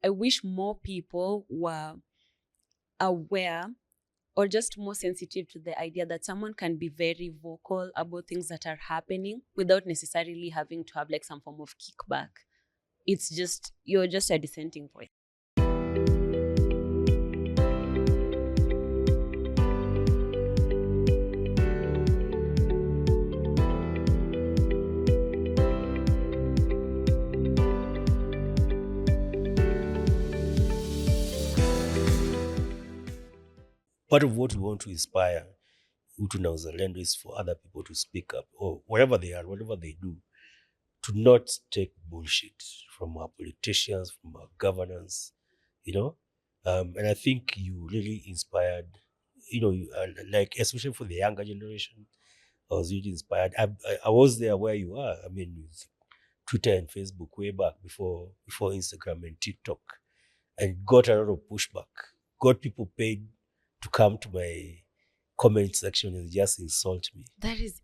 I wish more people were aware or just more sensitive to the idea that someone can be very vocal about things that are happening without necessarily having to have like some form of kickback. It's just, you're just a dissenting voice. Part of what we want to inspire Utuna Uzalendo is for other people to speak up, or wherever they are, whatever they do, to not take bullshit from our politicians, from our governors, And I think you really inspired, like, especially for the younger generation, I was really inspired. I was there where you are. I mean, with Twitter and Facebook way back before Instagram and TikTok, and got a lot of pushback. Got people paid to come to my comment section and just insult me. That is,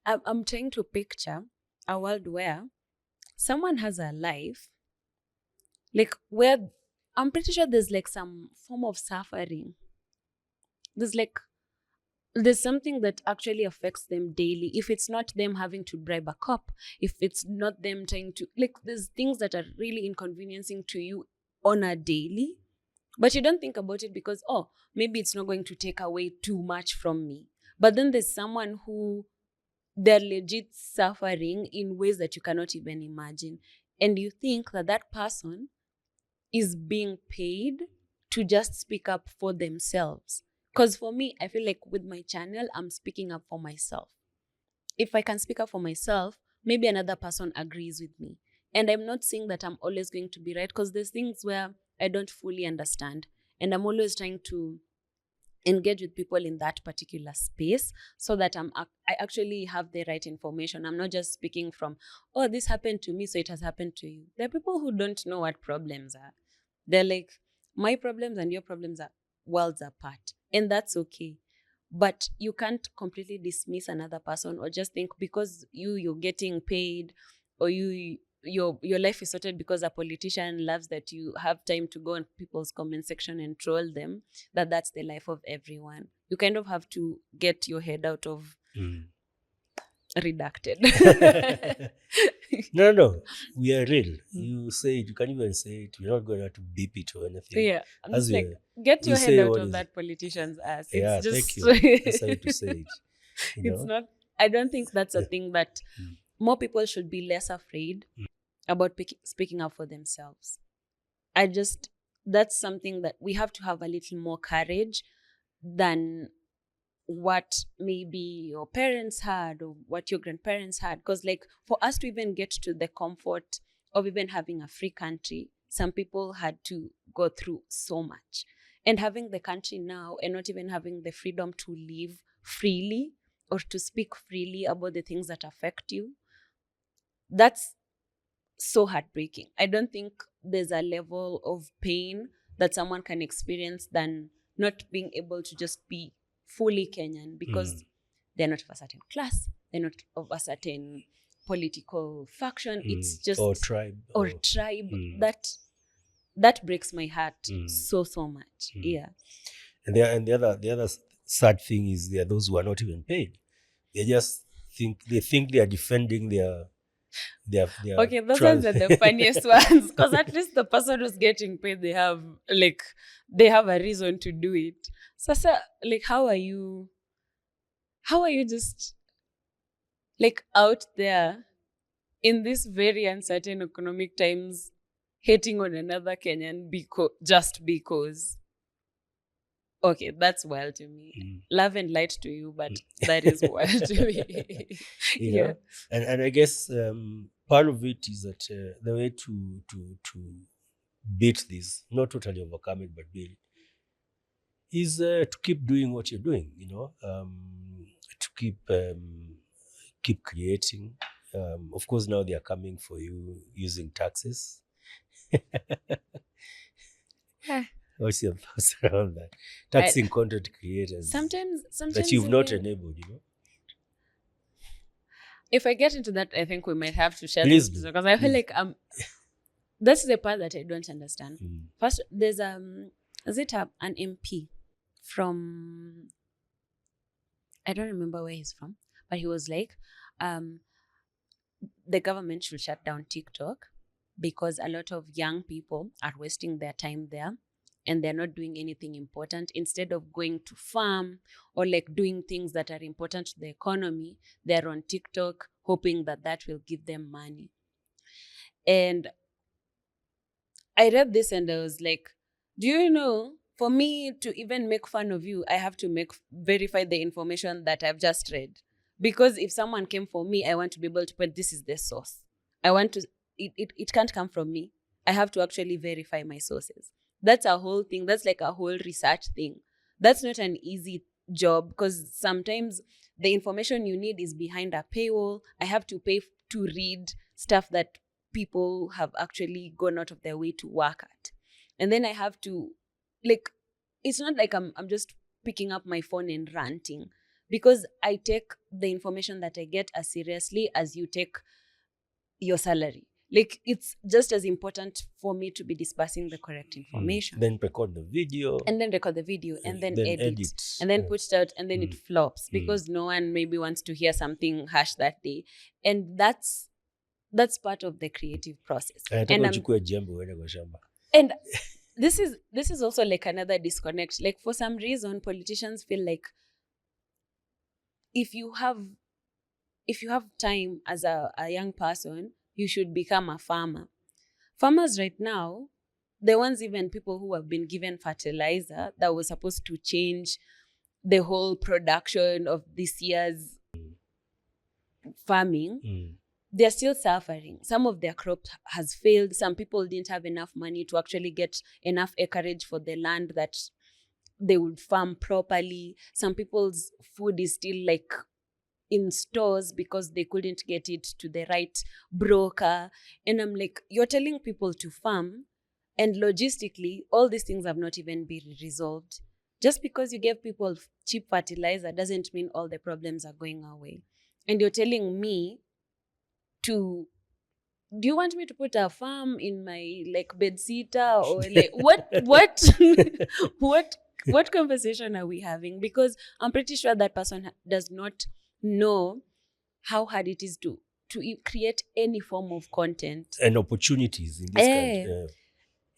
I'm trying to picture a world where someone has a life, like where I'm pretty sure there's like some form of suffering. There's something that actually affects them daily. If it's not them having to bribe a cop, if it's not them trying to, like, there's things that are really inconveniencing to you on a daily, but you don't think about it because, oh, maybe it's not going to take away too much from me. But then there's someone who they're legit suffering in ways that you cannot even imagine. And you think that that person is being paid to just speak up for themselves. Because for me, I feel like with my channel, I'm speaking up for myself. If I can speak up for myself, maybe another person agrees with me. And I'm not saying that I'm always going to be right, because there's things where I don't fully understand. And I'm always trying to engage with people in that particular space so that I actually have the right information. I'm not just speaking from, oh, this happened to me, so it has happened to you. There are people who don't know what problems are. They're like, my problems and your problems are worlds apart. And that's okay. But you can't completely dismiss another person or just think because you're getting paid, or your life is sorted because a politician loves that you have time to go on people's comment section and troll them, that's the life of everyone. You kind of have to get your head out of redacted. No. We are real. You say it, you can even say it. We're not going to have to beep it or anything. Yeah. I'm just like, get your head out of that politician's ass. It's just, thank you. That's how to say it. It's not, I don't think that's a thing that more people should be less afraid about speaking up for themselves. That's something that we have to have a little more courage than what maybe your parents had or what your grandparents had. Because like for us to even get to the comfort of even having a free country, some people had to go through so much. And having the country now and not even having the freedom to live freely or to speak freely about the things that affect you, that's so heartbreaking. I don't think there's a level of pain that someone can experience than not being able to just be fully Kenyan, because they're not of a certain class, they're not of a certain political faction. It's just or tribe. That breaks my heart so much. Yeah. And the other sad thing is there are those who are not even paid. They just think they are defending their okay, those ones are the funniest ones, because at least the person who's getting paid, they have a reason to do it. So like, how are you just like out there in this very uncertain economic times hating on another Kenyan just because? Okay, that's wild to me. Love and light to you, but that is wild to me. you know? And I guess part of it is that the way to beat this, not totally overcome it, but beat it, is to keep doing what you're doing. To keep creating. Of course, now they are coming for you using taxes. What's your thoughts around that? Taxing content creators sometimes that you've not enabled, If I get into that, I think we might have to share this because I feel like That's the part that I don't understand. Mm. First, there's an MP from, I don't remember where he's from, but he was like, the government should shut down TikTok because a lot of young people are wasting their time there and they're not doing anything important. Instead of going to farm or like doing things that are important to the economy, they're on TikTok hoping that that will give them money. And I read this and I was like, do you know, for me to even make fun of you, I have to verify the information that I've just read. Because if someone came for me, I want to be able to put, this is the source. I want to, it can't come from me. I have to actually verify my sources. That's a whole thing. That's like a whole research thing. That's not an easy job because sometimes the information you need is behind a paywall. I have to pay to read stuff that people have actually gone out of their way to work at. And then I have to, like, it's not like I'm just picking up my phone and ranting, because I take the information that I get as seriously as you take your salary. Like, it's just as important for me to be dispersing the correct information. Then record the video. And then edit. And then put it out, and then it flops because no one maybe wants to hear something harsh that day. And that's part of the creative process. And this is also like another disconnect. Like, for some reason, politicians feel like if you have time as a young person, you should become a farmer. Farmers right now, the ones, even people who have been given fertilizer that was supposed to change the whole production of this year's farming, they're still suffering. Some of their crop has failed. Some people didn't have enough money to actually get enough acreage for the land that they would farm properly. Some people's food is still like in stores because they couldn't get it to the right broker. And I'm like, you're telling people to farm, and logistically, all these things have not even been resolved. Just because you gave people cheap fertilizer doesn't mean all the problems are going away. And you're telling me do you want me to put a farm in my like bedsitter, or like what conversation are we having? Because I'm pretty sure that person does not know how hard it is to create any form of content and opportunities in this country.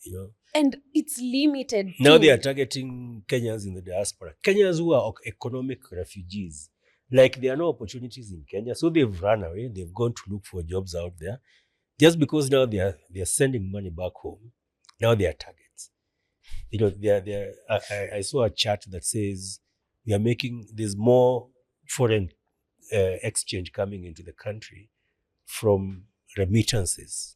You know, and it's limited. Now they are targeting Kenyans in the diaspora, Kenyans who are economic refugees. Like, there are no opportunities in Kenya, so they've run away. They've gone to look for jobs out there, just because now they are sending money back home. Now they are targets. You know, I saw a chart that says there's more foreign exchange coming into the country from remittances.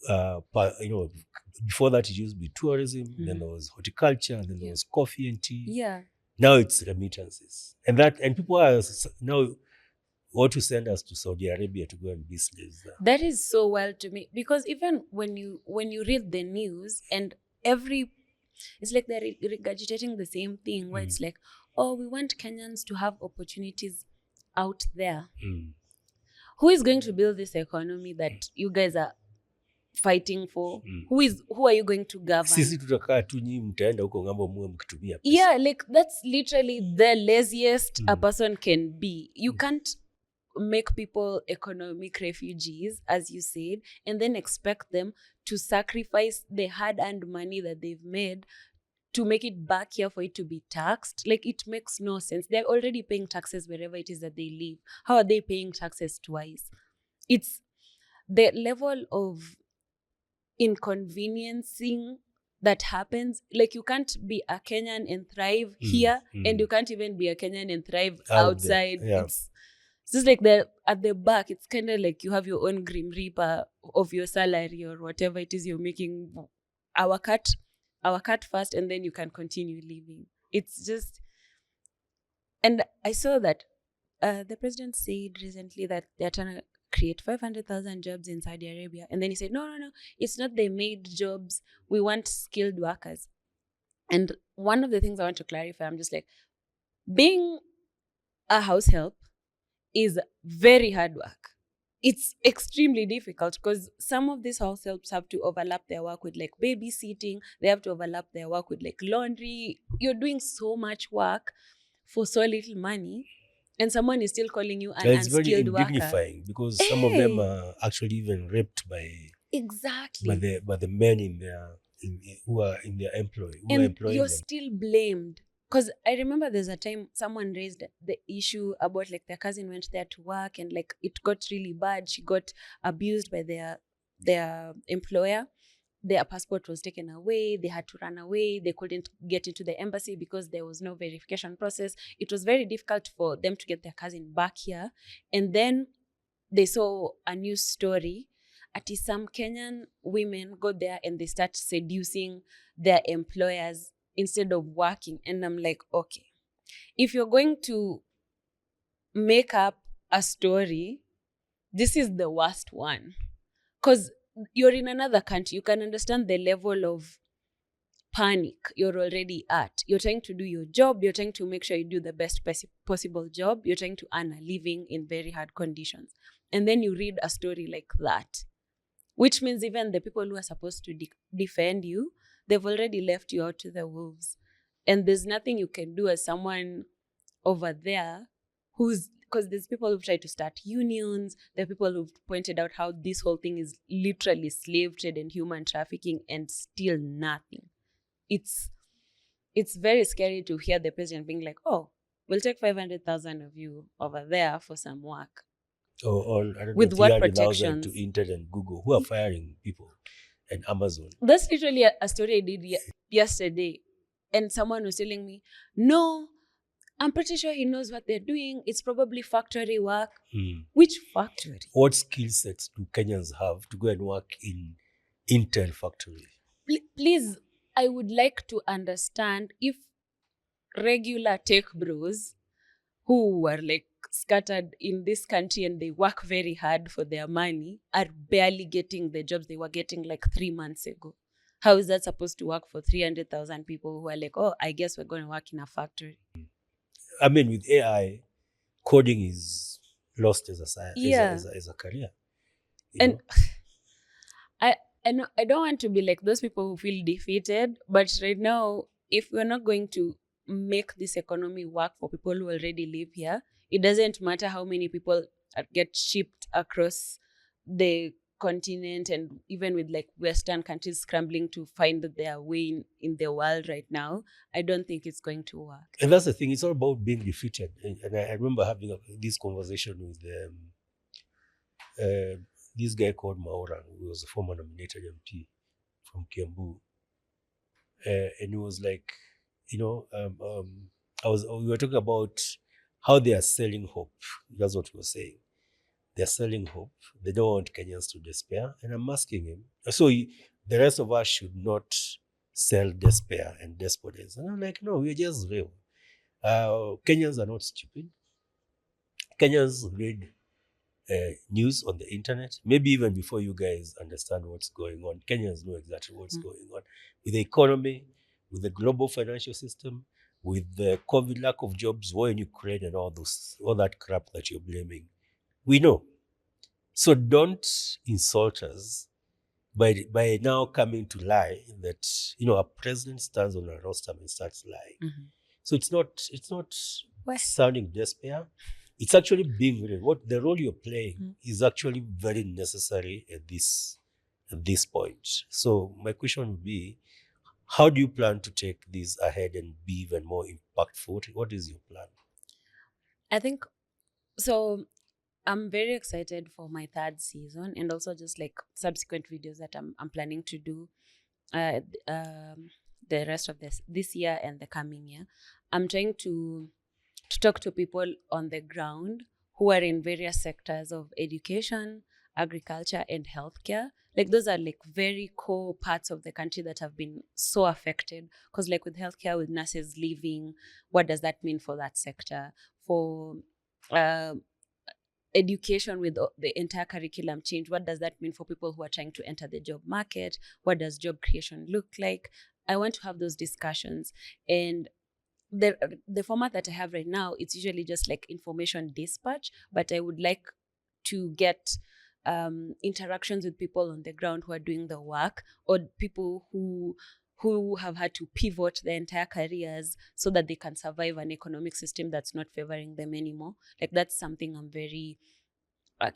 Before that, it used to be tourism. Then there was horticulture. Then there was coffee and tea. Yeah. Now it's remittances, and people are now want to send us to Saudi Arabia to go and be slaves there. That is so wild to me, because even when you read the news, and it's like they're regurgitating the same thing, where it's like, oh, we want Kenyans to have opportunities out there. Who is going to build this economy that you guys are fighting for? Who are you going to govern? Sisi tutakaa tu, nyinyi mtaenda huko ngambo muwe mkitumia pesa. Yeah, like that's literally the laziest a person can be. You can't make people economic refugees, as you said, and then expect them to sacrifice the hard-earned money that they've made to make it back here for it to be taxed. Like, it makes no sense. They're already paying taxes wherever it is that they live. How are they paying taxes twice? It's the level of inconveniencing that happens. Like, you can't be a Kenyan and thrive here, and you can't even be a Kenyan and thrive outside. Yeah. It's just like at the back, it's kind of like you have your own Grim Reaper of your salary or whatever it is you're making. Our cut first, and then you can continue living. It's just, and I saw that the president said recently that they're trying to create 500,000 jobs in Saudi Arabia. And then he said, no, it's not the made jobs. We want skilled workers. And one of the things I want to clarify, I'm just like, being a house help is very hard work. it's extremely difficult because some of these house helps have to overlap their work with like babysitting. They have to overlap their work with like laundry. You're doing so much work for so little money, and someone is still calling you an It's very unskilled worker. indignifying because some of them Hey, are actually even raped by exactly. the men who are in their who are And employing you're them. still blamed. Because I remember there's a time someone raised the issue about like their cousin went there to work and like it got really bad. She got abused by their employer. Their passport was taken away. They had to run away. They couldn't get into the embassy because there was no verification process. It was very difficult for them to get their cousin back here. And then they saw a news story. At some Kenyan women go there and they start seducing their employers instead of working. And I'm like, okay, if you're going to make up a story, this is the worst one. Because you're in another country, you can understand the level of panic you're already at. You're trying to do your job, you're trying to make sure you do the best possible job, you're trying to earn a living in very hard conditions. And then you read a story like that, which means even the people who are supposed to defend you, they've already left you out to the wolves. And there's nothing you can do as someone over there who's, because there's people who've tried to start unions, there are people who've pointed out how this whole thing is literally slave trade and human trafficking, and still nothing. It's very scary to hear the president being like, oh, we'll take 500,000 of you over there for some work. Or I don't know, With what 300,000 to protections? Intel and Google, who are firing people, and Amazon. That's literally a story I did yesterday. And someone was telling me, no, I'm pretty sure he knows what they're doing. It's probably factory work. Which factory? What skill sets do Kenyans have to go and work in Intel factory? Please, I would like to understand if regular tech bros who are like scattered in this country and they work very hard for their money are barely getting the jobs they were getting like 3 months ago. How is that supposed to work for 300,000 people who are like, oh, I guess we're going to work in a factory? I mean, with AI, coding is lost as a career. And I don't want to be like those people who feel defeated, but right now, if we're not going to make this economy work for people who already live here, it doesn't matter how many people get shipped across the continent, and even with like Western countries scrambling to find their way in the world right now, I don't think it's going to work. And that's the thing, it's all about being defeated. And I remember having this conversation with this guy called Maura, who was a former nominated MP from Kiambu. And he was like, we were talking about how they are selling hope. That's what we were saying. They're selling hope. They don't want Kenyans to despair. And I'm asking him, the rest of us should not sell despair and despotism. And I'm like, no, we're just real. Kenyans are not stupid. Kenyans read news on the internet, maybe even before you guys understand what's going on. Kenyans know exactly what's going on with the economy, with the global financial system, with the COVID lack of jobs, war in Ukraine, and all that crap that you're blaming. We know. So don't insult us by now coming to lie that a president stands on a rostrum and starts lying. So it's not sounding despair. It's actually being real. What the role you're playing is actually very necessary at this point. So my question would be, how do you plan to take this ahead and be even more impactful? What is your plan? I think so. I'm very excited for my third season, and also just like subsequent videos that I'm planning to do the rest of this year and the coming year. I'm trying to talk to people on the ground who are in various sectors of education, agriculture, and healthcare. Like those are like very core parts of the country that have been so affected. Because like with healthcare, with nurses leaving, what does that mean for that sector? For education, with the entire curriculum change, what does that mean for people who are trying to enter the job market? What does job creation look like? I want to have those discussions. And the format that I have right now, it's usually just like information dispatch, but I would like to get interactions with people on the ground who are doing the work, or people who have had to pivot their entire careers so that they can survive an economic system that's not favoring them anymore. Like, that's something I'm very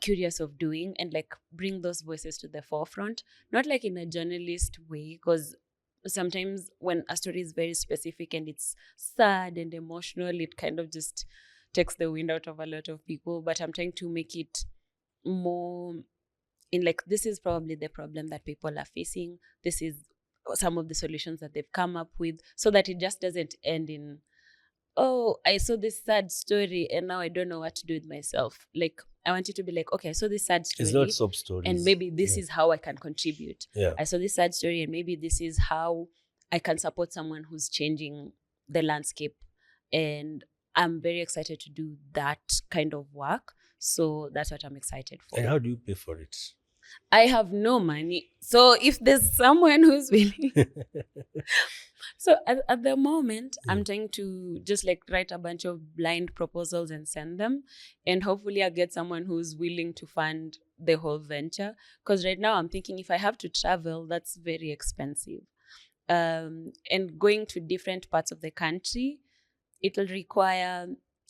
curious of doing, and like bring those voices to the forefront, not like in a journalist way, because sometimes when a story is very specific and it's sad and emotional, it kind of just takes the wind out of a lot of people. But I'm trying to make it more in like, this is probably the problem that people are facing, this is some of the solutions that they've come up with, so that it just doesn't end in, oh, I saw this sad story and now I don't know what to do with myself. Like, I want you to be like, okay, I saw this sad story. It's not sob stories. And maybe this is how I can contribute. Yeah. I saw this sad story and maybe this is how I can support someone who's changing the landscape. And I'm very excited to do that kind of work. So that's what I'm excited for. And how do you pay for it? I have no money. So if there's someone who's willing. So at the moment, I'm trying to just like write a bunch of blind proposals and send them. And hopefully I'll get someone who's willing to fund the whole venture. Because right now I'm thinking, if I have to travel, that's very expensive. And going to different parts of the country, it'll require,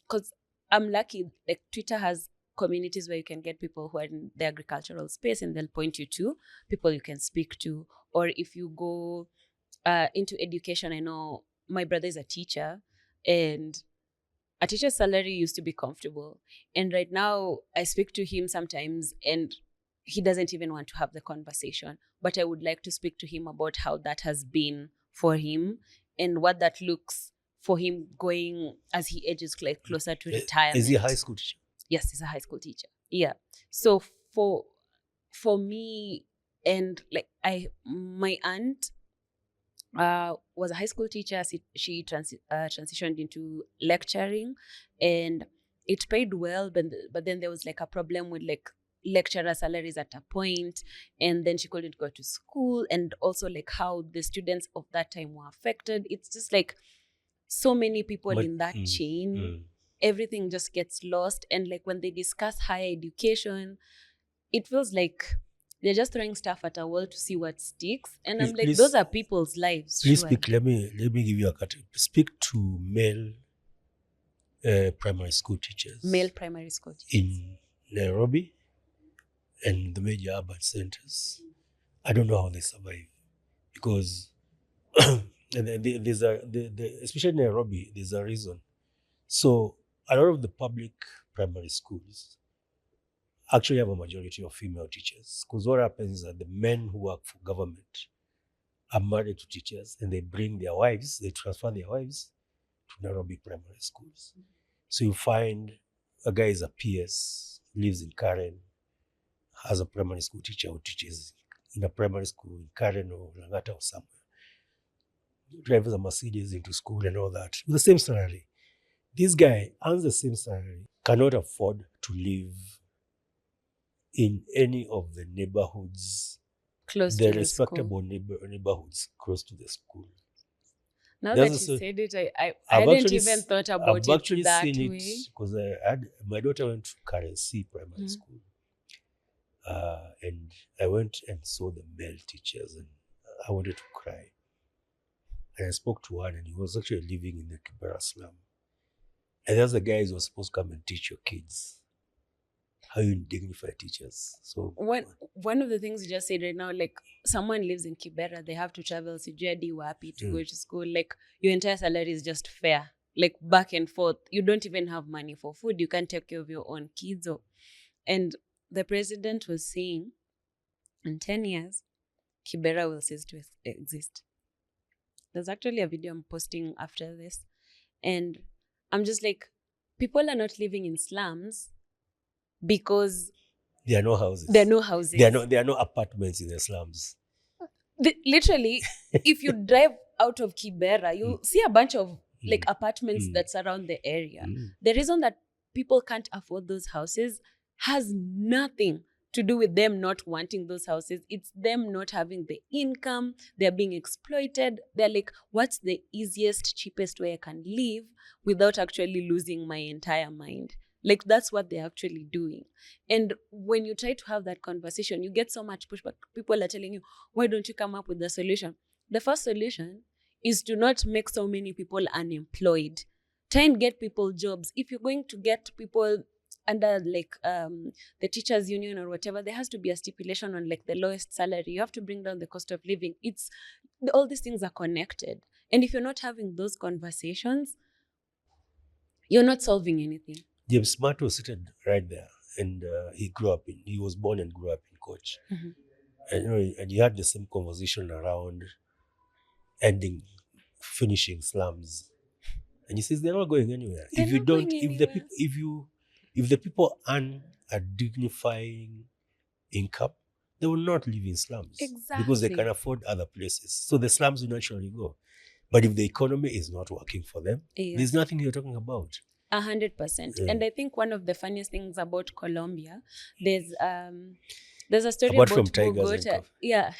because I'm lucky, like Twitter has communities where you can get people who are in the agricultural space, and they'll point you to people you can speak to. Or if you go into education, I know my brother is a teacher, and a teacher's salary used to be comfortable. And right now I speak to him sometimes and he doesn't even want to have the conversation. But I would like to speak to him about how that has been for him and what that looks for him going as he ages like closer to retirement. Is he a high school teacher? Yes, he's a high school teacher. Yeah. So for me, and like my aunt was a high school teacher. She transitioned into lecturing, and it paid well. But then there was like a problem with like lecturer salaries at a point, and then she couldn't go to school, and also like how the students of that time were affected. It's just like so many people in that chain. Everything just gets lost. And like when they discuss higher education, it feels like they're just throwing stuff at a wall to see what sticks. And I'm like, those are people's lives. Please speak. Let me give you a category. Speak to male primary school teachers. Male primary school teachers in Nairobi and the major urban centers. I don't know how they survive, because there's especially in Nairobi, there's a reason. So a lot of the public primary schools actually have a majority of female teachers, because what happens is that the men who work for government are married to teachers, and they bring their wives, they transfer their wives to Nairobi primary schools. So you find a guy is a PS, lives in Karen, has a primary school teacher who teaches in a primary school in Karen or Langata or somewhere, drives a Mercedes into school and all that, with the same salary. This guy earns the same salary, cannot afford to live in any of the neighborhoods, close the to respectable neighborhoods close to the school. Now that you said it, I hadn't even thought about it that way. I've actually seen it, because my daughter went to Karen C primary school. And I went and saw the male teachers, and I wanted to cry. And I spoke to one, and he was actually living in the Kibera slum. And that's the guys who are supposed to come and teach your kids how you dignify teachers. So one of the things you just said right now, like someone lives in Kibera, they have to travel Sijadi Wapi to go to school. Like your entire salary is just fare, like back and forth. You don't even have money for food. You can't take care of your own kids. And the president was saying, in 10 years, Kibera will cease to exist. There's actually a video I'm posting after this. And I'm just like, people are not living in slums because there are no houses. There are no apartments in the slums. Literally, if you drive out of Kibera, you see a bunch of like apartments that surround the area. The reason that people can't afford those houses has nothing to do with them not wanting those houses. It's them not having the income. They're being exploited. They're like, what's the easiest, cheapest way I can live without actually losing my entire mind? Like, that's what they're actually doing. And when you try to have that conversation, you get so much pushback. People are telling you, why don't you come up with the solution? The first solution is to not make so many people unemployed. Try and get people jobs. If you're going to get people under like the teachers union or whatever, there has to be a stipulation on like the lowest salary. You have to bring down the cost of living. It's all these things are connected. And if you're not having those conversations, you're not solving anything. James Smart was seated right there, and he was born and grew up in Coach. Mm-hmm. And you had the same conversation around finishing slums. And he says they're not going anywhere. They're if you not don't, going if the anywhere. people, if the people earn a dignifying income, they will not live in slums. Exactly. Because they can afford other places. So the slums will naturally go. But if the economy is not working for them, there's nothing you're talking about. 100%. And I think one of the funniest things about Colombia, there's a story Apart about from tigers Bogota. and Yeah.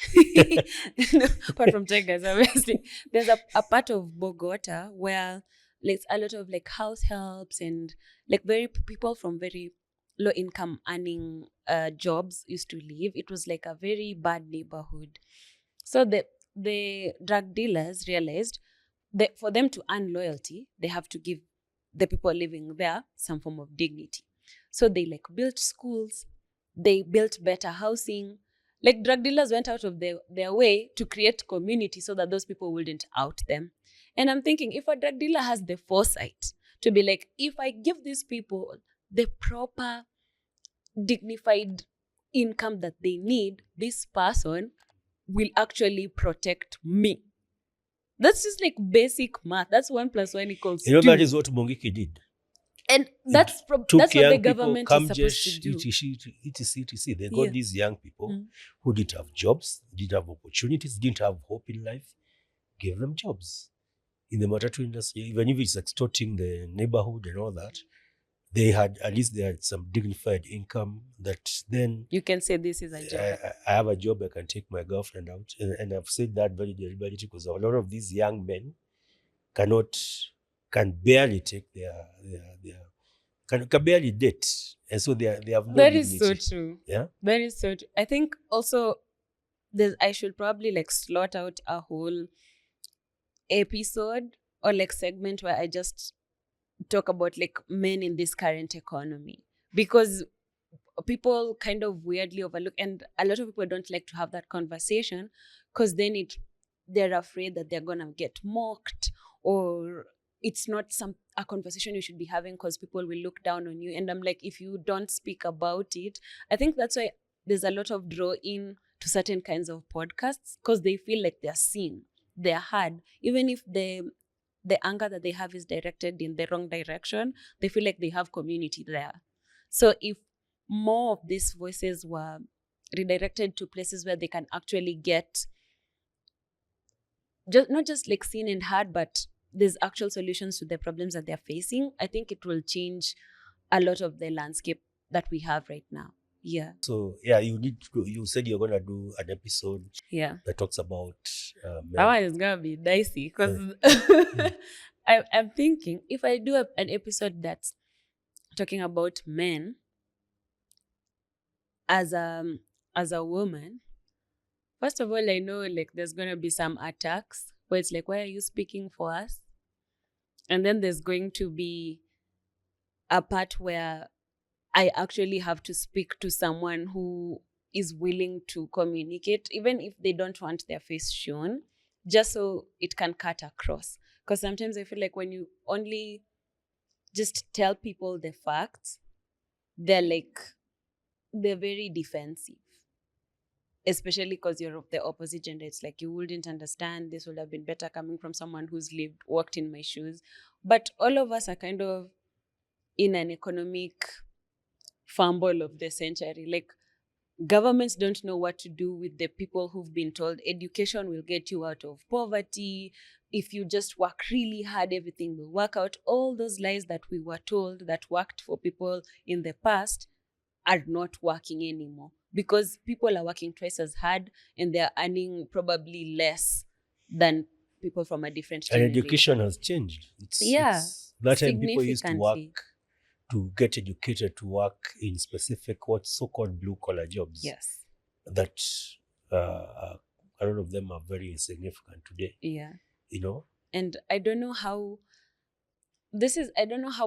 No, apart from tigers, obviously. There's a part of Bogota where like a lot of like house helps and like people from very low income earning jobs used to live. It was like a very bad neighborhood. So the drug dealers realized that for them to earn loyalty, they have to give the people living there some form of dignity. So they like built schools, they built better housing. Like drug dealers went out of their way to create community so that those people wouldn't out them. And I'm thinking, if a drug dealer has the foresight to be like, if I give these people the proper dignified income that they need, this person will actually protect me. That's just like basic math. That's 1 + 1 = 2. That is what Mungiki did. And that's what the government is supposed to do. etc. They got these young people who didn't have jobs, didn't have opportunities, didn't have hope in life, gave them jobs. In the matatu industry, even if it's extorting the neighborhood and all that, at least they had some dignified income that then you can say this is a job. I have a job, I can take my girlfriend out. And I've said that very deliberately because a lot of these young men can barely take can barely date. And so they have no dignity. Is so true. Yeah? That is so true. I think also I should probably like slot out a whole episode or like segment where I just talk about like men in this current economy, because people kind of weirdly overlook, and a lot of people don't like to have that conversation because then they're afraid that they're gonna get mocked, or it's not a conversation you should be having because people will look down on you. And I'm like, if you don't speak about it, I think that's why there's a lot of draw in to certain kinds of podcasts, because they feel like they're seen, they're heard, even if the anger that they have is directed in the wrong direction, they feel like they have community there. So if more of these voices were redirected to places where they can actually get not just like seen and heard, but there's actual solutions to the problems that they're facing, I think it will change a lot of the landscape that we have right now. Yeah. So you said you're gonna do an episode that talks about that one is gonna be dicey because I'm thinking if I do an episode that's talking about men as a woman, first of all, I know like there's gonna be some attacks where it's like, why are you speaking for us? And then there's going to be a part where I actually have to speak to someone who is willing to communicate, even if they don't want their face shown, just so it can cut across. Because sometimes I feel like when you only just tell people the facts, they're very defensive. Especially because you're of the opposite gender. It's like, you wouldn't understand. This would have been better coming from someone who's walked in my shoes. But all of us are kind of in an economic fumble of the century. Like, governments don't know what to do with the people who've been told education will get you out of poverty. If you just work really hard, everything will work out. All those lies that we were told that worked for people in the past are not working anymore, because people are working twice as hard and they're earning probably less than people from a different generation. And education has changed. It's that time people used to work to get educated to work in specific what so-called blue-collar jobs. Yes. That a lot of them are very insignificant today. Yeah. You know? And I don't know how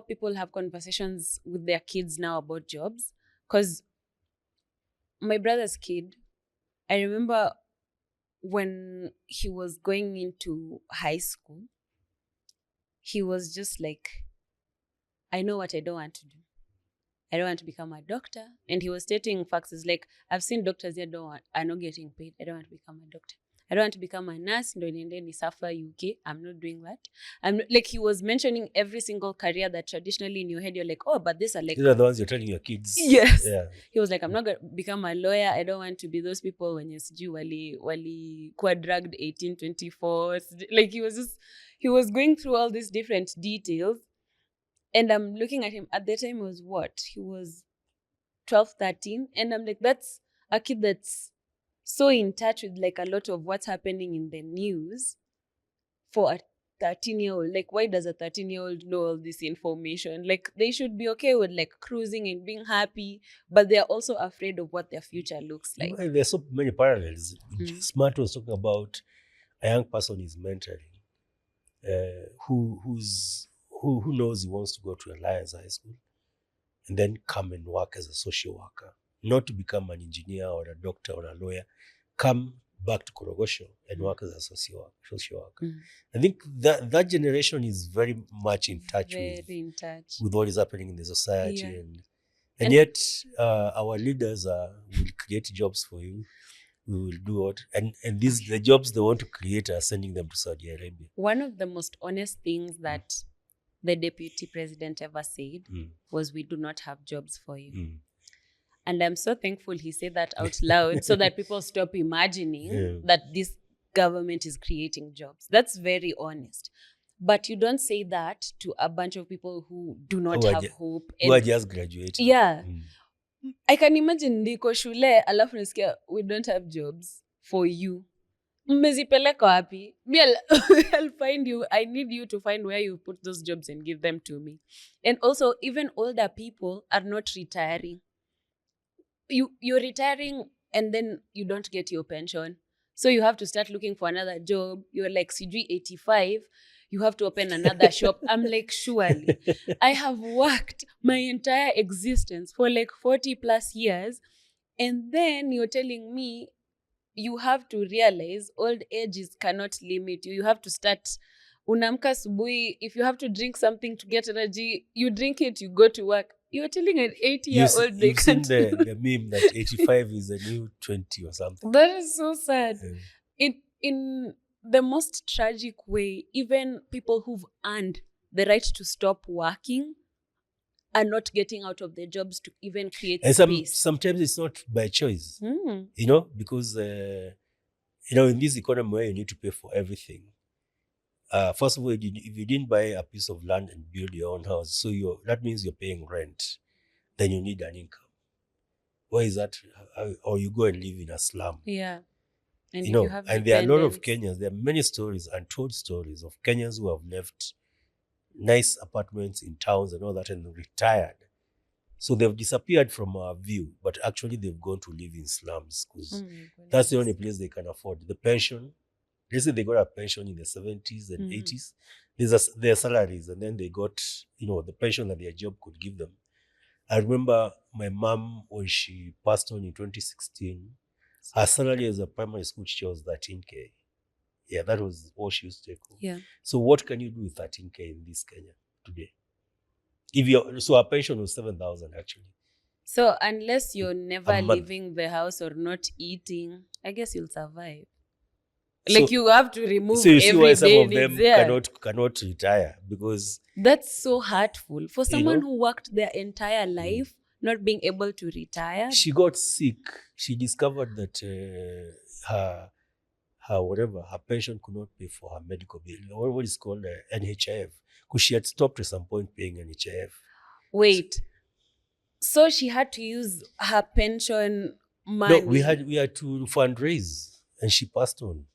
people have conversations with their kids now about jobs. Because my brother's kid, I remember when he was going into high school, he was just like, I know what I don't want to do. I don't want to become a doctor. And he was stating facts. It's like, I've seen doctors here are not getting paid. I don't want to become a doctor. I don't want to become a nurse. Ni suffer UK. I'm not doing that. Like, he was mentioning every single career that traditionally in your head, you're like, oh, but these are like... These are the ones you're telling your kids. Yes. Yeah. He was like, I'm not going to become a lawyer. I don't want to be those people when you see wali quadragged 1824. Like, he was going through all these different details. And I'm looking at him. At that time, he was what? He was 12, 13. And I'm like, that's a kid that's so in touch with like a lot of what's happening in the news for a 13-year-old. Like, why does a 13-year-old know all this information? Like, they should be okay with like cruising and being happy, but they're also afraid of what their future looks like. Well, there's so many parallels. Smart was talking about a young person he's mentoring who knows he wants to go to Alliance High School and then come and work as a social worker, not to become an engineer or a doctor or a lawyer. Come back to Korogosho and work as a social worker. I think that generation is very much in touch with what is happening in the society, and yet our leaders will create jobs for you. We will do what, and the jobs they want to create are sending them to Saudi Arabia. One of the most honest things that the deputy president ever said was, we do not have jobs for you. And I'm so thankful he said that out loud so that people stop imagining that this government is creating jobs. That's very honest. But you don't say that to a bunch of people who do not have hope. Who are just graduating. Yeah. I can imagine ndiko shule alafu nisikia, we don't have jobs for you. Mmezipeleka wapi? I'll find you. I need you to find where you put those jobs and give them to me. And also, even older people are not retiring. You're retiring and then you don't get your pension. So you have to start looking for another job. You're like CG 85. You have to open another shop. I'm like, surely. I have worked my entire existence for like 40 plus years. And then you're telling me you have to realize old ages cannot limit you. You have to start. Unamka subuhi, if you have to drink something to get energy, you drink it, you go to work. You're telling an 80-year-old they can't. You've seen the meme that 85 is a new 20 or something. That is so sad. In the most tragic way, even people who've earned the right to stop working are not getting out of their jobs to even create space. Sometimes it's not by choice, because, in this economy where you need to pay for everything, first of all, if you didn't buy a piece of land and build your own house, so that means you're paying rent, then you need an income. Why is that? Or you go and live in a slum. Yeah. And and there are a lot of Kenyans, there are many stories, untold stories of Kenyans who have left nice apartments in towns and all that and retired. So they've disappeared from our view, but actually they've gone to live in slums because that's the only place they can afford. The pension, let's say they got a pension in the 70s and 80s, their salaries, and then they got, the pension that their job could give them. I remember my mom, when she passed on in 2016, her salary as a primary school teacher was 13K. Yeah, that was all she used to take home. Yeah. So what can you do with 13K in this Kenya today? So our pension was 7,000 actually. So unless you're never leaving the house or not eating, I guess you'll survive. Like, you have to remove so you see why some of them cannot retire, because that's so hurtful for someone who worked their entire life not being able to retire. She got sick. She discovered that her pension could not pay for her medical bill, what is called NHIF, because she had stopped at some point paying NHIF. Wait, so she had to use her pension money? No, we had to fundraise, and she passed on.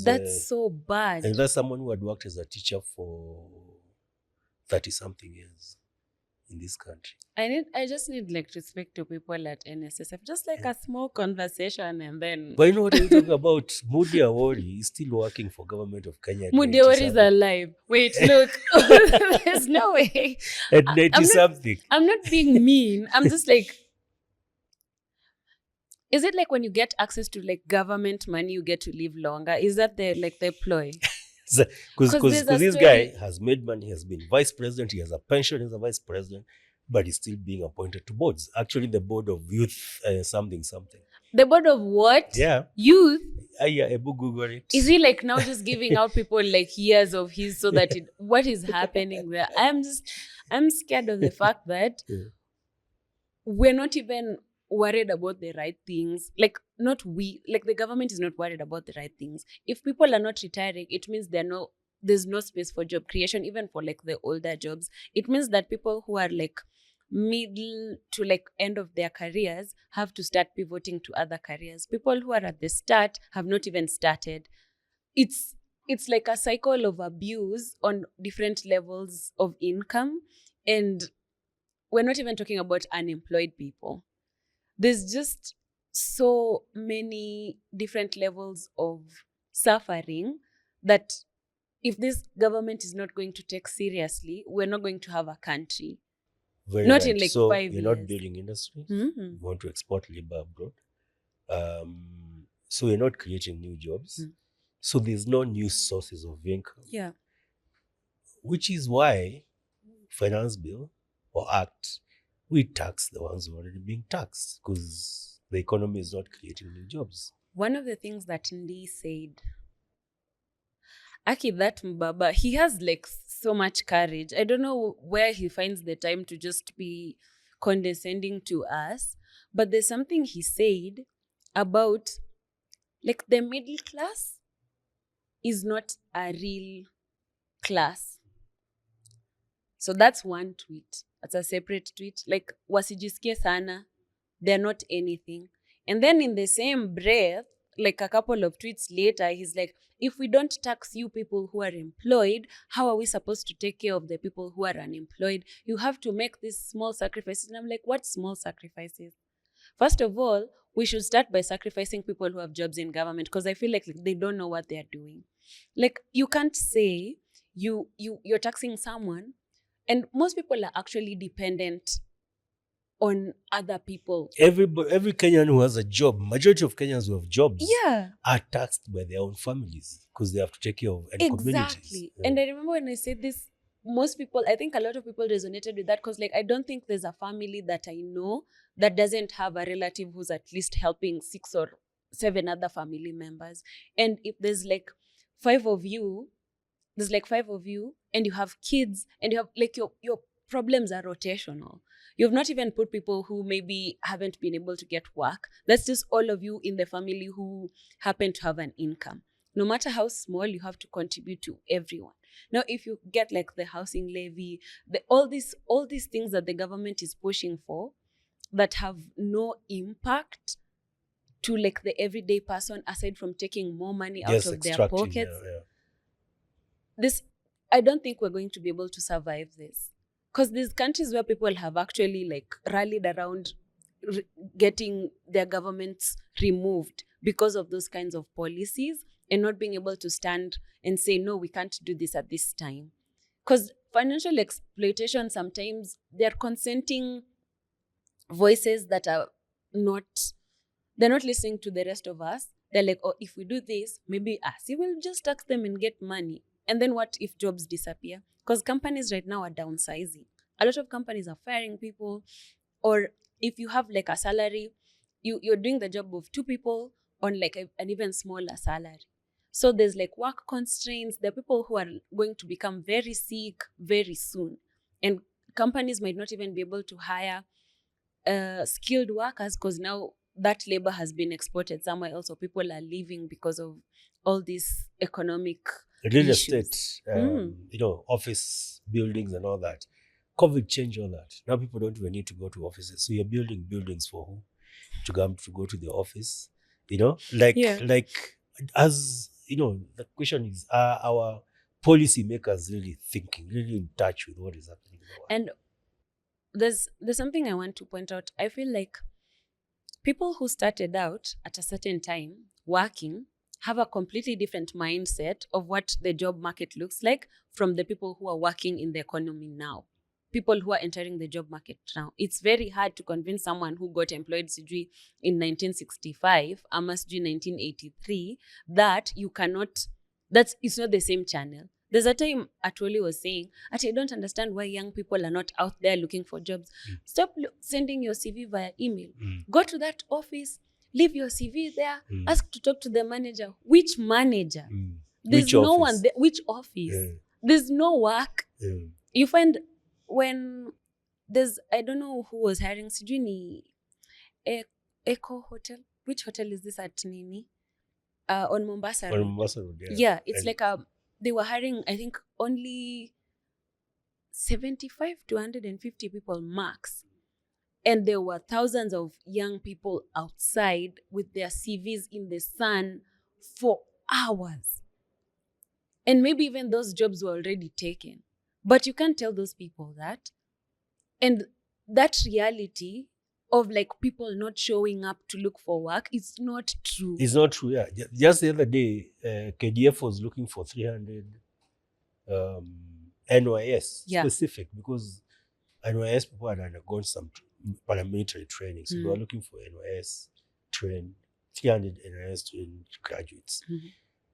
That's so bad. And that's someone who had worked as a teacher for 30-something years. in this country. I just need like to speak to people at NSSF, just like a small conversation, and then But you know what are you talking about? Mudi Awori is still working for government of Kenya at 90 Mudeori is something. alive. Wait, look. There's no way. At 90 something. I'm not being mean. I'm just like, is it like when you get access to like government money, you get to live longer? Is that the ploy? Because this guy has made money, he has been vice president, he has a pension as a vice president, but he's still being appointed to boards. Actually, the board of youth something. The board of what? Yeah. Youth? Yeah, Ebu Google it. Is he like now just giving out people like years of his so that what is happening there? I'm scared of the fact that we're not even worried about the right things. Like the government is not worried about the right things. If people are not retiring, it means there's no space for job creation, even for like the older jobs. It means that people who are like middle to like end of their careers have to start pivoting to other careers. People who are at the start have not even started. It's like a cycle of abuse on different levels of income, and we're not even talking about unemployed people. There's just so many different levels of suffering that if this government is not going to take seriously, we're not going to have a country. Very not right. in like so 5 years. You're not building industries. You want to export labor abroad. So you're not creating new jobs. So there's no new sources of income. Yeah. Which is why finance bill or act, we tax the ones who are already being taxed because the economy is not creating new jobs. One of the things that Ndi said, Aki, that Mbaba, he has like so much courage. I don't know where he finds the time to just be condescending to us, but there's something he said about like the middle class is not a real class. So that's one tweet. That's a separate tweet. Like, wasijisikie sana, they're not anything. And then in the same breath, like a couple of tweets later, he's like, if we don't tax you people who are employed, how are we supposed to take care of the people who are unemployed? You have to make these small sacrifices. And I'm like, what small sacrifices? First of all, we should start by sacrificing people who have jobs in government, because I feel like they don't know what they're doing. Like, you can't say you're taxing someone, and most people are actually dependent on other people. Every Kenyan who has a job, majority of Kenyans who have jobs are taxed by their own families because they have to take care of communities. Exactly. Yeah. And I remember when I said this, most people, I think a lot of people resonated with that because like I don't think there's a family that I know that doesn't have a relative who's at least helping 6 or 7 other family members. And if there's like 5 of you, and you have kids and you have like your problems are rotational. You've not even put people who maybe haven't been able to get work. That's just all of you in the family who happen to have an income. No matter how small, you have to contribute to everyone. Now, if you get like the housing levy, all these things that the government is pushing for that have no impact to like the everyday person aside from taking more money out of their pockets. I don't think we're going to be able to survive this. Because there's countries where people have actually like rallied around getting their governments removed because of those kinds of policies and not being able to stand and say, no, we can't do this at this time. Because financial exploitation, sometimes they're consenting voices that are they're not listening to the rest of us. They're like, oh, if we do this, maybe we will just tax them and get money. And then what if jobs disappear? Because companies right now are downsizing. A lot of companies are firing people. Or if you have like a salary, you're doing the job of 2 people on like an even smaller salary. So there's like work constraints. There are people who are going to become very sick very soon. And companies might not even be able to hire skilled workers because now that labor has been exported somewhere else. So people are leaving because of all these economic real estate, office buildings and all that. COVID changed all that. Now people don't even need to go to offices. So you're building buildings for who? To go to the office, as the question is, are our policy makers really thinking, really in touch with what is happening in the world? And there's something I want to point out. I feel like people who started out at a certain time working have a completely different mindset of what the job market looks like from the people who are working in the economy now. People who are entering the job market now. It's very hard to convince someone who got employed sijui in 1965, ama sijui 1983, that you cannot, it's not the same channel. There's a time Atwoli was saying, I don't understand why young people are not out there looking for jobs. Stop sending your CV via email. Go to that office, leave your CV there, ask to talk to the manager. Which manager? There's Which no office? one there. Which office? There's no work. You find when there's, I don't know who was hiring, sijui ni Echo Hotel. Which hotel is this at Nini? On Mombasa Road. On Mombasa Road, Yeah, it's like they were hiring, I think, only 75 to 150 people max. And there were thousands of young people outside with their CVs in the sun for hours. And maybe even those jobs were already taken. But you can't tell those people that. And that reality of like people not showing up to look for work is not true. It's not true, yeah. Just the other day, KDF was looking for 300 NYS specific, because NYS people had undergone some paramilitary training. So they were looking for NYS trained, 300 NYS trained graduates.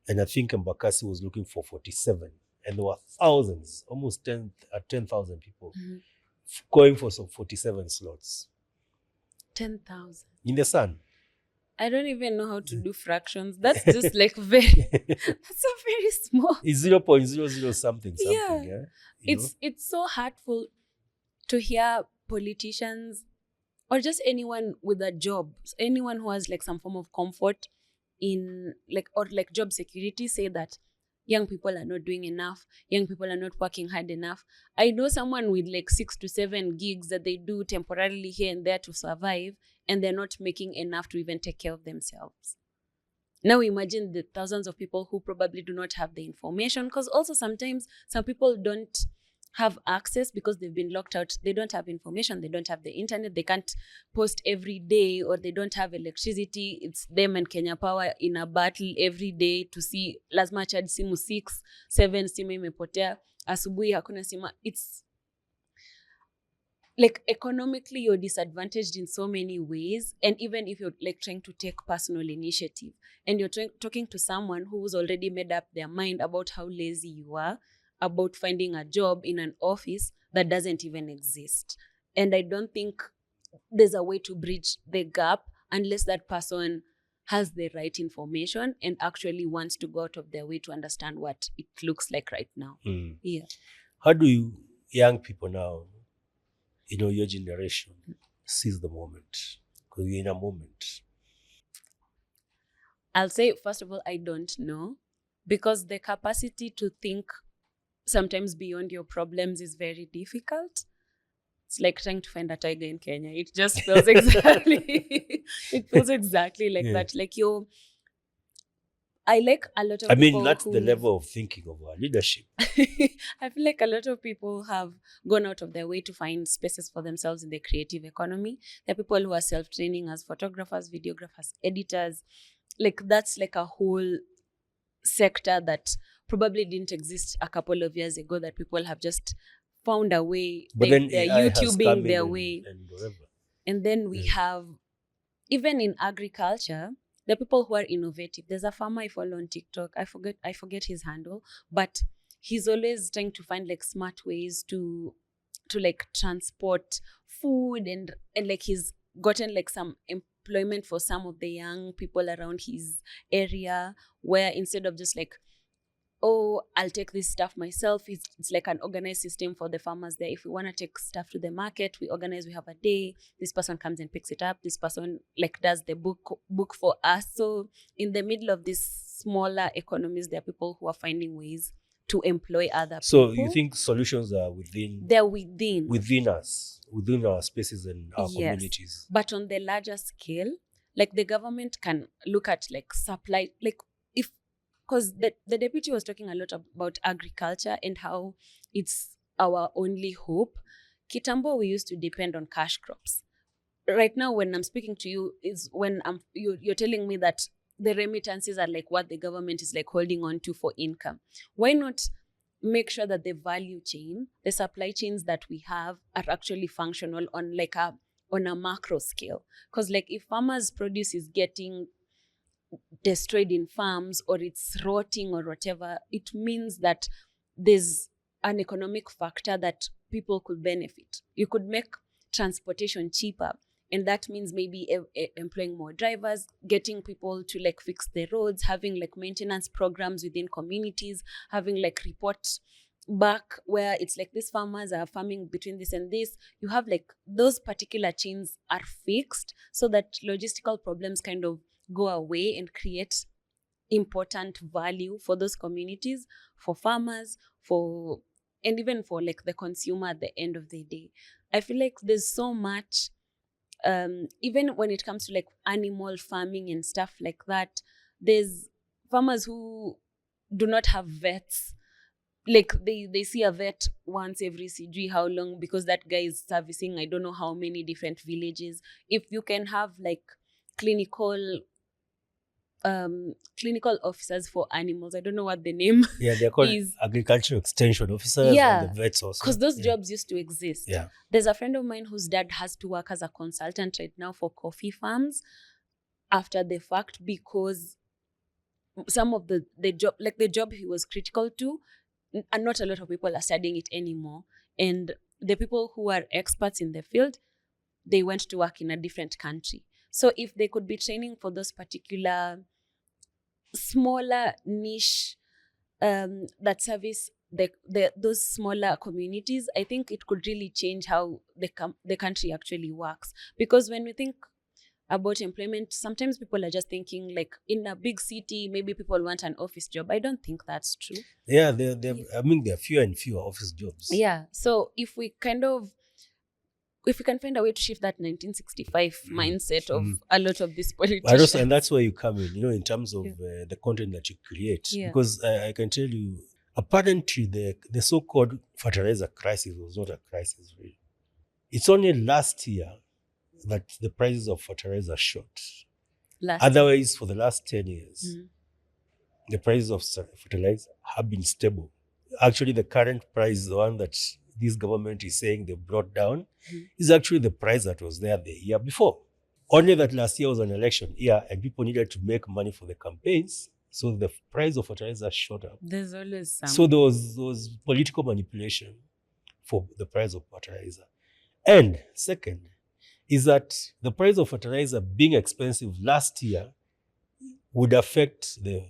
And I think Mbakasi was looking for 47. And there were thousands, almost 10,000 people going for some 47 slots. 10,000. In the sun. I don't even know how to do fractions. That's just like that's so very small. It's 0.00 something. Yeah. It's so hurtful to hear politicians or just anyone with a job, anyone who has like some form of comfort in like, or like job security, say that young people are not doing enough, young people are not working hard enough. I know someone with like 6 to 7 gigs that they do temporarily here and there to survive, and they're not making enough to even take care of themselves. Now imagine the thousands of people who probably do not have the information, because also sometimes some people don't have access because they've been locked out. They don't have information, they don't have the internet, they can't post every day, or they don't have electricity. It's them and Kenya Power in a battle every day to see lazima charge simu 6, 7 stima imepotea, asubuhi hakuna sima. It's like economically you're disadvantaged in so many ways. And even if you're like trying to take personal initiative and you're talking to someone who's already made up their mind about how lazy you are, about finding a job in an office that doesn't even exist. And I don't think there's a way to bridge the gap unless that person has the right information and actually wants to go out of their way to understand what it looks like right now. Yeah. How do you young people now, your generation, seize the moment? Because you're in a moment. I'll say, first of all, I don't know, because the capacity to think sometimes beyond your problems is very difficult. It's like trying to find a tiger in Kenya. It just feels exactly like that. Like I like a lot of people. That's the level of thinking of our leadership. I feel like a lot of people have gone out of their way to find spaces for themselves in the creative economy. There are people who are self-training as photographers, videographers, editors. Like that's like a whole sector that probably didn't exist a couple of years ago, that people have just found a way. But then they're AI YouTubing their way. And then we have, even in agriculture, the people who are innovative. There's a farmer I follow on TikTok. I forget his handle, but he's always trying to find like smart ways to like transport food, and like he's gotten like some employment for some of the young people around his area, where instead of just like, oh, I'll take this stuff myself, it's like an organized system for the farmers there. If we want to take stuff to the market, we organize, we have a day, this person comes and picks it up, this person like does the book for us. So in the middle of these smaller economies, there are people who are finding ways to employ other people. So you think solutions are within? They're within us, within our spaces and our communities. But on the larger scale, like the government can look at like supply, like if, because the deputy was talking a lot about agriculture and how it's our only hope. Kitambo, we used to depend on cash crops. Right now, when I'm speaking to you, is when you're telling me that the remittances are like what the government is like holding on to for income. Why not make sure that the value chain, the supply chains that we have are actually functional on a macro scale? Because like if farmers' produce is getting destroyed in farms or it's rotting or whatever, it means that there's an economic factor that people could benefit. You could make transportation cheaper, and that means maybe employing more drivers, getting people to like fix the roads, having like maintenance programs within communities, having like reports back where it's like these farmers are farming between this and this. You have like those particular chains are fixed so that logistical problems kind of go away and create important value for those communities, for farmers, for and even for like the consumer at the end of the day. I feel like there's so much, even when it comes to like animal farming and stuff like that, there's farmers who do not have vets. Like they see a vet once every CG how long, because that guy is servicing I don't know how many different villages. If you can have like clinical officers for animals, I don't know what the name they're called is. agricultural extension officers, Yeah, and the vets also. because those jobs used to exist. Yeah. There's a friend of mine whose dad has to work as a consultant right now for coffee farms after the fact, because some of the job, like the job he was critical to, and not a lot of people are studying it anymore. And the people who are experts in the field, they went to work in a different country. So if they could be training for those particular smaller niche that service those smaller communities, I think it could really change how the country actually works. Because when we think about employment, sometimes people are just thinking like in a big city, maybe people want an office job. I don't think that's true. Yeah, I mean, there are fewer and fewer office jobs. Yeah. So if we can find a way to shift that 1965 mindset of a lot of these politicians. And that's where you come in, in terms of the content that you create. Yeah. Because I can tell you, apparently the so-called fertilizer crisis was not a crisis, really. It's only last year that the prices of fertilizer shot. Otherwise, for the last 10 years, the prices of fertilizer have been stable. Actually, the current price, the one that this government is saying they brought down, is actually the price that was there the year before. Only that last year was an election year and people needed to make money for the campaigns, so the price of fertilizer shot up. There's always some. So there was political manipulation for the price of fertilizer. And second is that the price of fertilizer being expensive last year would affect the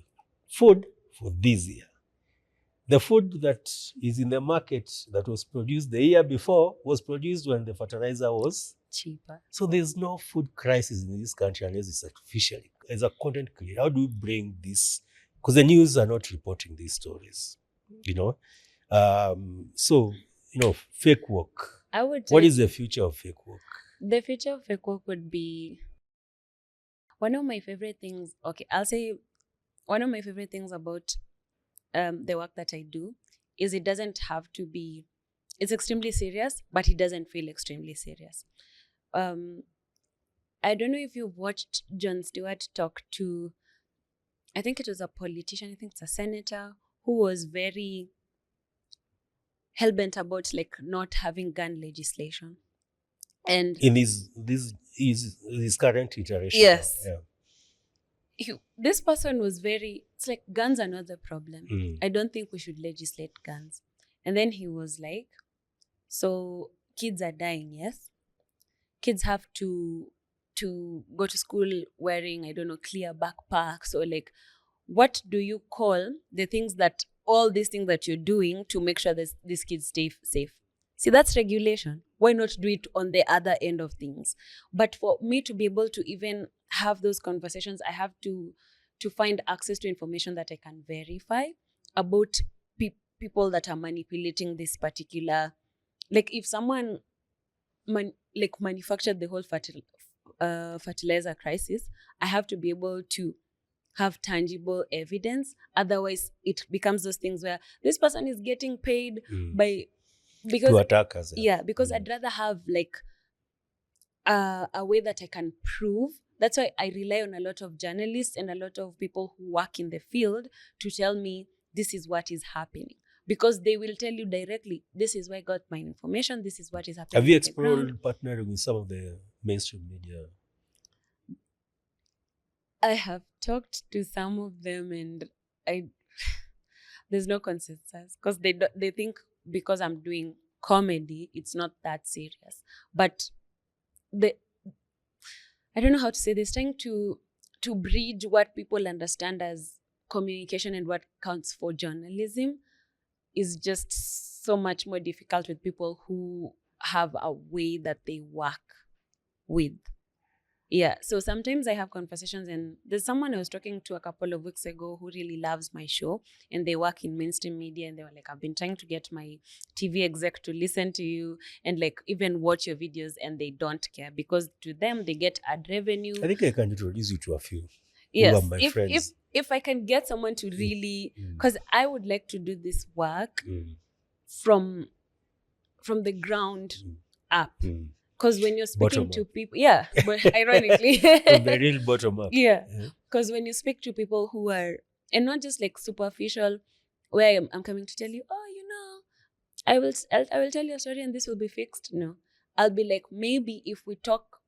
food for this year. The food that is in the market that was produced the year before was produced when the fertilizer was cheaper. So there's no food crisis in this country unless it's artificially. As a content creator, how do we bring this? Because the news are not reporting these stories, So, fake work. What is the future of fake work? The future of fake work would be one of my favorite things. Okay, I'll say one of my favorite things about the work that I do is it doesn't have to be, it's extremely serious, but it doesn't feel extremely serious. I don't know if you've watched Jon Stewart talk to, I think it was a politician, I think it's a senator, who was very hell-bent about like not having gun legislation. And in his current iteration. Yes. Yeah. This person was it's like, guns are not the problem. I don't think we should legislate guns. And then he was like, so kids are dying, yes? Kids have to go to school wearing, I don't know, clear backpacks, or like, what do you call the things that, all these things that you're doing to make sure that these kids stay safe? See, that's regulation. Why not do it on the other end of things? But for me to be able to even have those conversations, I have to find access to information that I can verify about people that are manipulating this particular, like if someone manufactured the whole fertilizer crisis, I have to be able to have tangible evidence. Otherwise, it becomes those things where this person is getting paid by because to attack us. because I'd rather have like a way that I can prove. That's why I rely on a lot of journalists and a lot of people who work in the field to tell me this is what is happening, because they will tell you directly, this is where I got my information, this is what is happening. Have you explored partnering with some of the mainstream media? I have talked to some of them, and there's no consensus, because they think because I'm doing comedy, it's not that serious. But I don't know how to say this, trying to bridge what people understand as communication and what counts for journalism is just so much more difficult with people who have a way that they work with. Yeah, so sometimes I have conversations, and there's someone I was talking to a couple of weeks ago who really loves my show, and they work in mainstream media, and they were like, I've been trying to get my TV exec to listen to you and like even watch your videos, and they don't care, because to them they get ad revenue. I think I can introduce you to a few. Yes, who are my friends. If I can get someone to really, because I would like to do this work from the ground up. Because when you're speaking to people, but ironically, from the real bottom up. Because when you speak to people who are, and not just like superficial, where I'm coming to tell you, I will tell you a story and this will be fixed. No, I'll be like, maybe if we talk,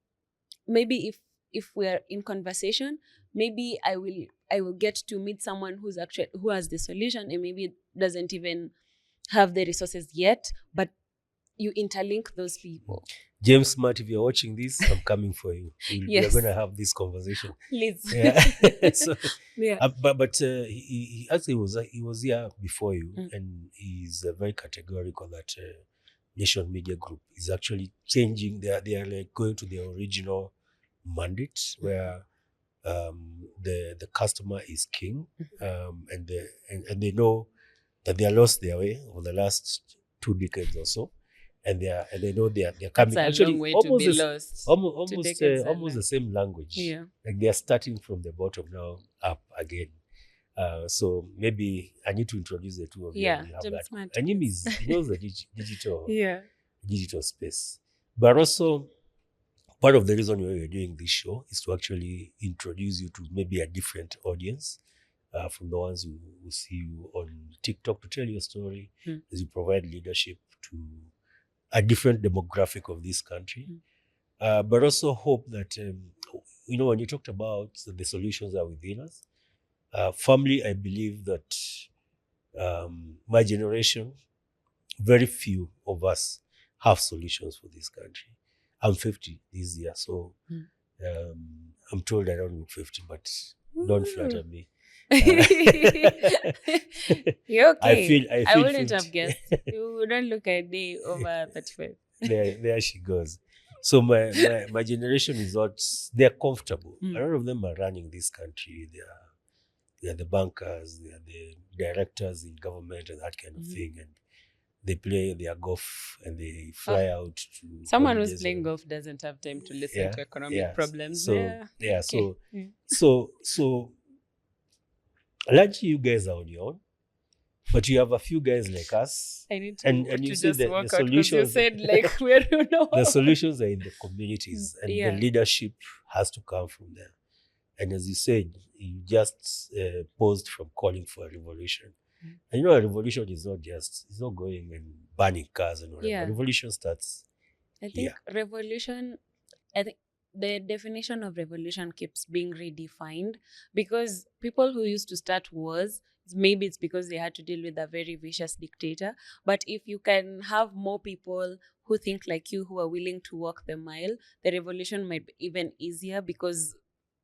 maybe if we're in conversation, maybe I will get to meet someone who has the solution, and maybe doesn't even have the resources yet, but you interlink those people. James Smart, if you're watching this, I'm coming for you. We're going to have this conversation. Please. So, but he actually was here before you, and he's very categorical that Nation Media Group is actually changing. They are like going to their original mandate, where the customer is king, and they know that they are lost their way over the last 2 decades or so. And they know they're coming. That's a long way almost to be lost. Almost the same language. Yeah. Like they are starting from the bottom now up again. So maybe I need to introduce the two of you. Yeah, and he knows the digital digital space. But also part of the reason why we're doing this show is to actually introduce you to maybe a different audience. From the ones who see you on TikTok to tell your story, as you provide leadership to a different demographic of this country. But also hope that, when you talked about the solutions are within us, family, I believe that my generation, very few of us have solutions for this country. I'm 50 this year, so I'm told I don't look 50, but don't flatter me. You're okay. I wouldn't have guessed. You wouldn't look a day over 35. There she goes. So my generation is not, they're comfortable. A lot of them are running this country. They are the bankers, they are the directors in government and that kind of thing. And they play their golf and they fly out to someone who's playing golf doesn't have time to listen to economic problems. So largely you guys are on your own, but you have a few guys like us. I need to and you see the solutions. You said like where you know the solutions are in the communities, and the leadership has to come from there. And as you said, you just paused from calling for a revolution. And a revolution is it's not going and burning cars and whatever. Revolution starts. I think the definition of revolution keeps being redefined, because people who used to start wars, maybe it's because they had to deal with a very vicious dictator. But if you can have more people who think like you, who are willing to walk the mile, the revolution might be even easier, because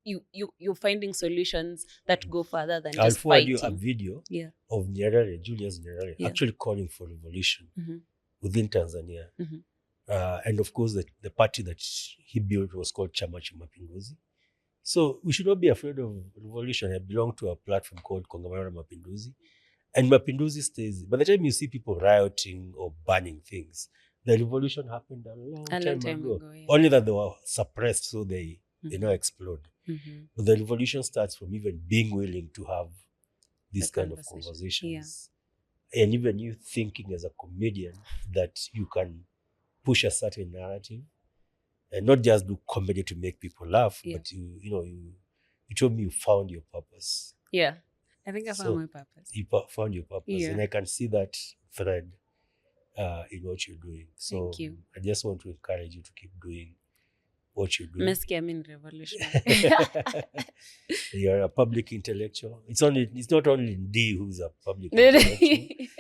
you're finding solutions that go further than just fighting. I'll forward you a video of Julius Nyerere actually calling for revolution within Tanzania. And of course, the party that he built was called Chama cha Mapinduzi. So we should not be afraid of revolution. I belong to a platform called Kongamano Mapinduzi. And Mapinduzi stays. By the time you see people rioting or burning things, the revolution happened a long time ago. Only that they were suppressed, so they now explode. But the revolution starts from even being willing to have these kind of conversations and even you thinking as a comedian that you can push a certain narrative and not just do comedy to make people laugh, but you told me you found your purpose. Yeah. I think I found So my purpose. you found your purpose, and I can see that thread in what you're doing. So Thank you. I just want to encourage you to keep doing what you're doing. Mesky, I'm in revolution. You're a public intellectual. It's not only D who's a public intellectual,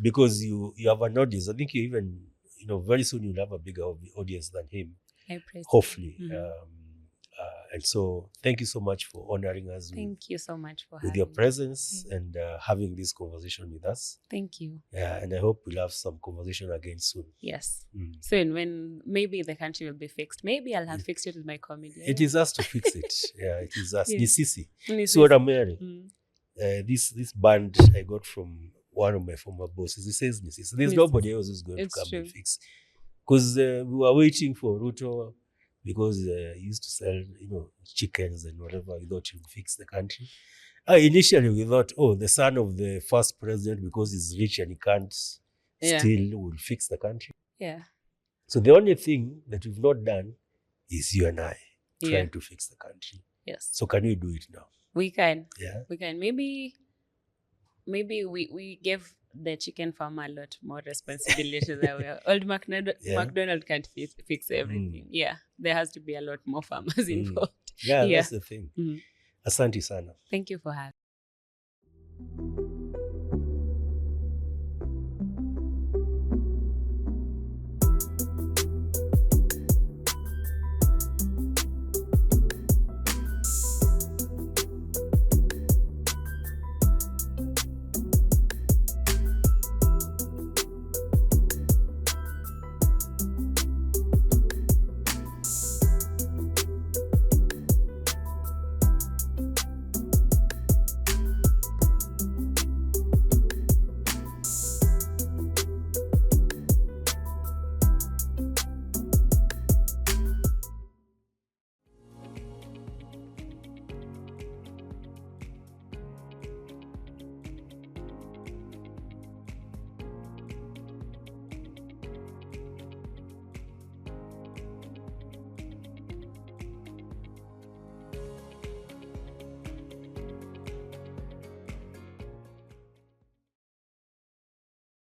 because you have an audience. I think you even very soon you'll have a bigger audience than him. I praise hopefully. Mm-hmm. And so thank you so much for honoring us Thank you so much for with your presence and having this conversation with us. Thank you. Yeah, and I hope we'll have some conversation again soon. Yes. Soon, when maybe the country will be fixed. Maybe I'll have fixed it with my comedy. It is us to fix it. Yeah, it is us. Ni sisi. Ni So what I'm hearing, this band I got from one of my former bosses. He says, "Ni sisi." There's nobody else who's going to come and fix. Because we were waiting for Ruto, because he used to sell, chickens and whatever. We thought he would fix the country. Initially, we thought, the son of the first president, because he's rich and he can't steal, will fix the country. Yeah. So the only thing that we've not done is you and I trying to fix the country. Yes. So can we do it now? We can. Yeah. We can. Maybe we give the chicken farmer a lot more responsibility that way. Old McDonald can't fix everything. Yeah. There has to be a lot more farmers involved. Yeah, that's the thing. Asante sana. Thank you for having me.